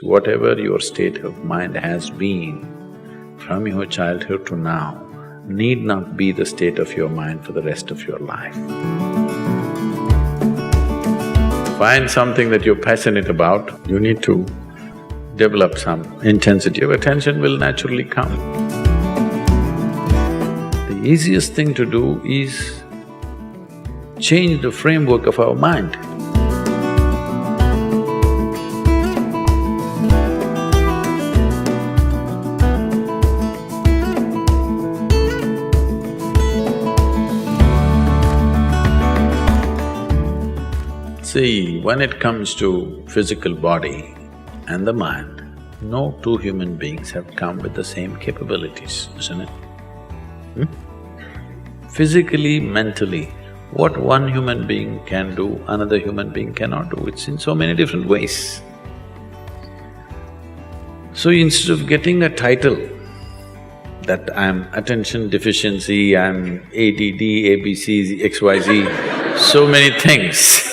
whatever your state of mind has been from your childhood to now need not be the state of your mind for the rest of your life. Find something that you're passionate about, you need to develop some intensity of attention will naturally come. The easiest thing to do is change the framework of our mind. See, when it comes to physical body and the mind, no two human beings have come with the same capabilities, isn't it? Physically, mentally, what one human being can do, another human being cannot do, it's in so many different ways. So instead of getting a title that I'm attention deficiency, I'm ADD, ABC, XYZ, so many things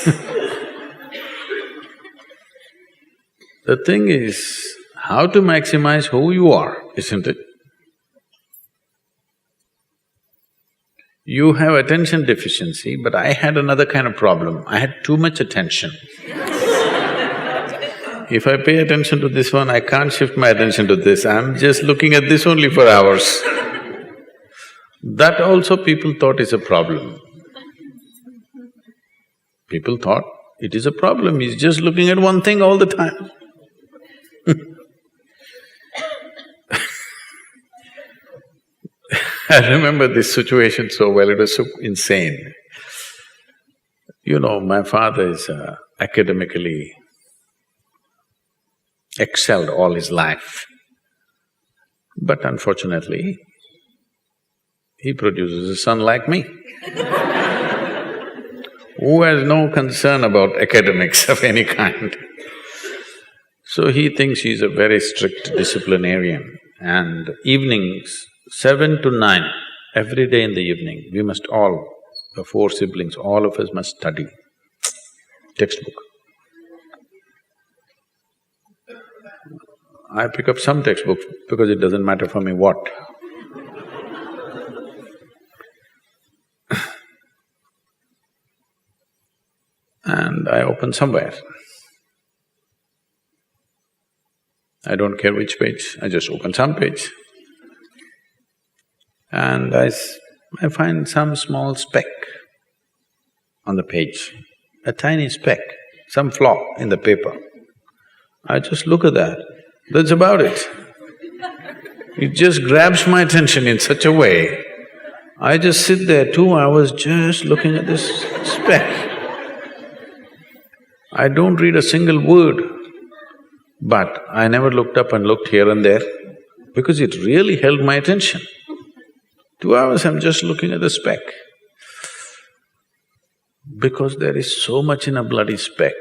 the thing is, how to maximize who you are, isn't it? You have attention deficiency, but I had another kind of problem. I had too much attention. If I pay attention to this one, I can't shift my attention to this, I'm just looking at this only for hours. That also people thought is a problem. People thought it is a problem, he's just looking at one thing all the time. I remember this situation so well, it was so insane. You know, my father is academically excelled all his life, but unfortunately, he produces a son like me who has no concern about academics of any kind. So he thinks he's a very strict disciplinarian, and evenings, 7 to 9, every day in the evening, we must all, the 4 siblings, all of us must study textbook. I pick up some textbook because it doesn't matter for me what. And I open somewhere. I don't care which page, I just open some page. And I find some small speck on the page, a tiny speck, some flaw in the paper. I just look at that, that's about it. It just grabs my attention in such a way, I just sit there 2 hours just looking at this speck. I don't read a single word, but I never looked up and looked here and there because it really held my attention. 2 hours I'm just looking at the speck. Because there is so much in a bloody speck,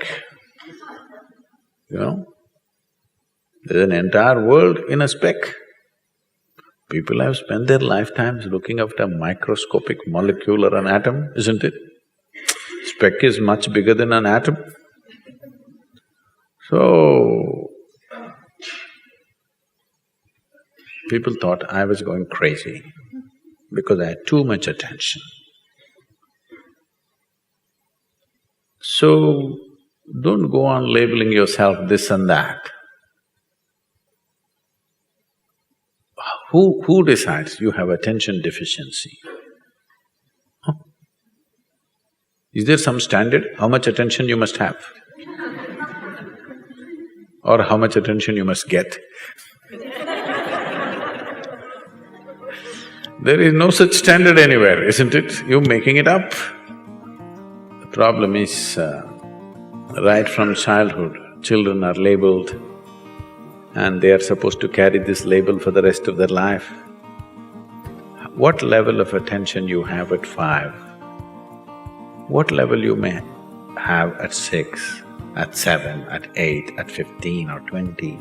you know? There's an entire world in a speck. People have spent their lifetimes looking after a microscopic molecule or an atom, isn't it? Speck is much bigger than an atom. So, people thought I was going crazy because I had too much attention. So, don't go on labeling yourself this and that. Who decides you have attention deficiency? Huh? Is there some standard, how much attention you must have? Or how much attention you must get? There is no such standard anywhere, isn't it? You're making it up. The problem is, right from childhood, children are labeled and they are supposed to carry this label for the rest of their life. What level of attention you have at 5, what level you may have at 6, at 7, at 8, at 15 or 20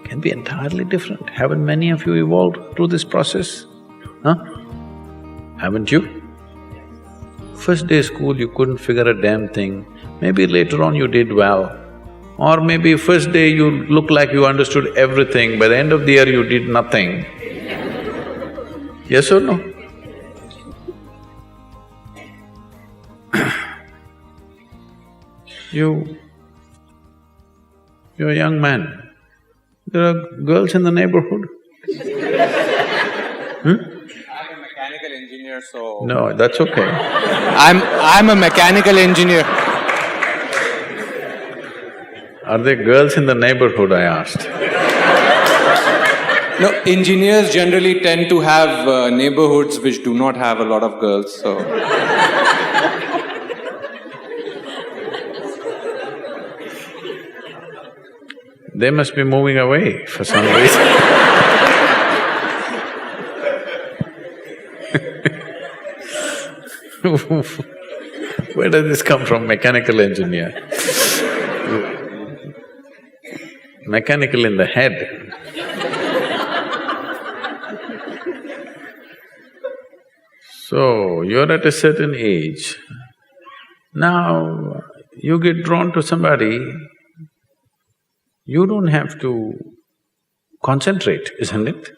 can be entirely different. Haven't many of you evolved through this process? Huh? Haven't you? First day school you couldn't figure a damn thing, maybe later on you did well, Or maybe first day you look like you understood everything, by the end of the year you did nothing. Yes or no? You're a young man. There are girls in the neighborhood. I'm a mechanical engineer, so… No, that's okay. I'm a mechanical engineer. Are there girls in the neighborhood, I asked? No, engineers generally tend to have neighborhoods which do not have a lot of girls, so… They must be moving away for some reason. Where does this come from, mechanical engineer? Mechanical in the head. So, you're at a certain age, now you get drawn to somebody, you don't have to concentrate, isn't it?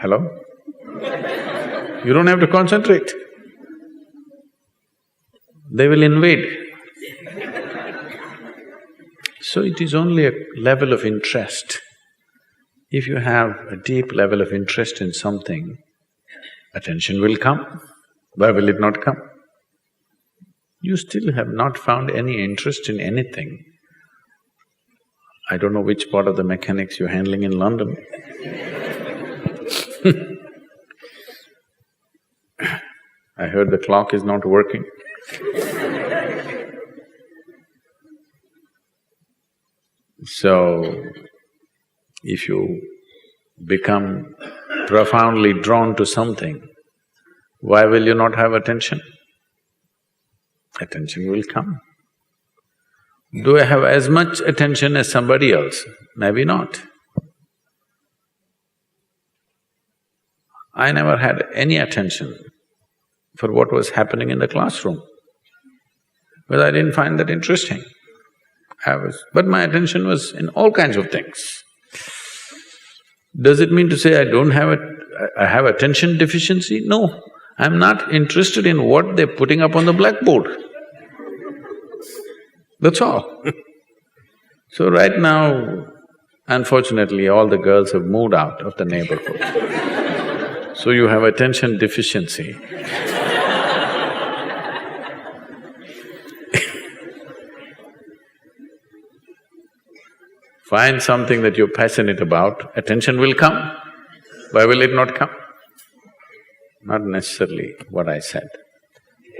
Hello? You don't have to concentrate. They will invade. So it is only a level of interest. If you have a deep level of interest in something, attention will come. Why will it not come? You still have not found any interest in anything. I don't know which part of the mechanics you're handling in London. I heard the clock is not working. So, if you become profoundly drawn to something, why will you not have attention? Attention will come. Do I have as much attention as somebody else? Maybe not. I never had any attention for what was happening in the classroom, but I didn't find that interesting. But my attention was in all kinds of things. Does it mean to say I have attention deficiency? No, I'm not interested in what they're putting up on the blackboard. That's all. So right now, unfortunately, all the girls have moved out of the neighborhood. So you have attention deficiency. Find something that you're passionate about, attention will come. Why will it not come? Not necessarily what I said,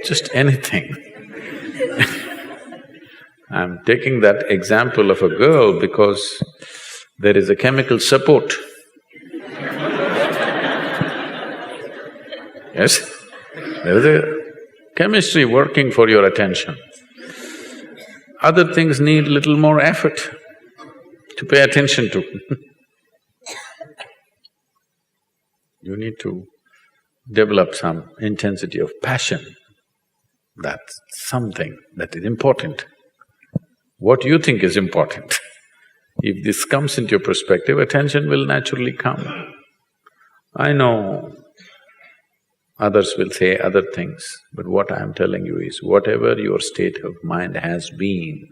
just anything. I'm taking that example of a girl because there is a chemical support. Yes? There is a chemistry working for your attention. Other things need little more effort to pay attention to. You need to develop some intensity of passion. That's something that is important. What you think is important. If this comes into your perspective, attention will naturally come. I know others will say other things, but what I am telling you is, whatever your state of mind has been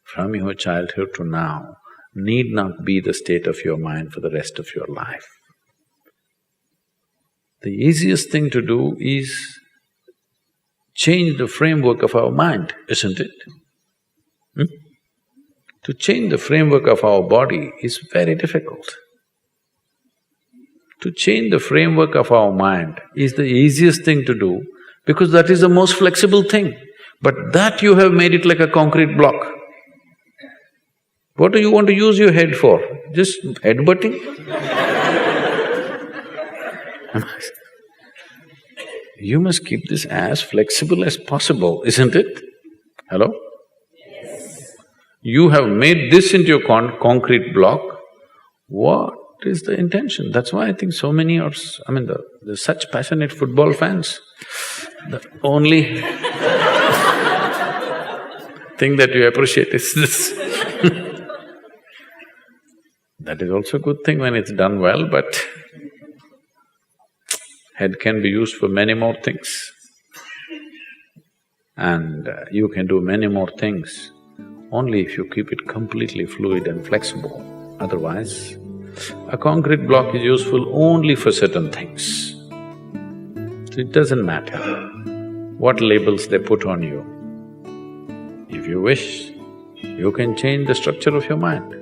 from your childhood to now, need not be the state of your mind for the rest of your life. The easiest thing to do is change the framework of our mind, isn't it? To change the framework of our body is very difficult. To change the framework of our mind is the easiest thing to do because that is the most flexible thing. But that you have made it like a concrete block. What do you want to use your head for? Just headbutting? You must keep this as flexible as possible, isn't it? Hello? You have made this into a concrete block, what is the intention? That's why I think so many are… there's such passionate football fans. The only thing that you appreciate is this. That is also a good thing when it's done well, but head can be used for many more things. And you can do many more things only if you keep it completely fluid and flexible. Otherwise, a concrete block is useful only for certain things. So it doesn't matter what labels they put on you. If you wish, you can change the structure of your mind.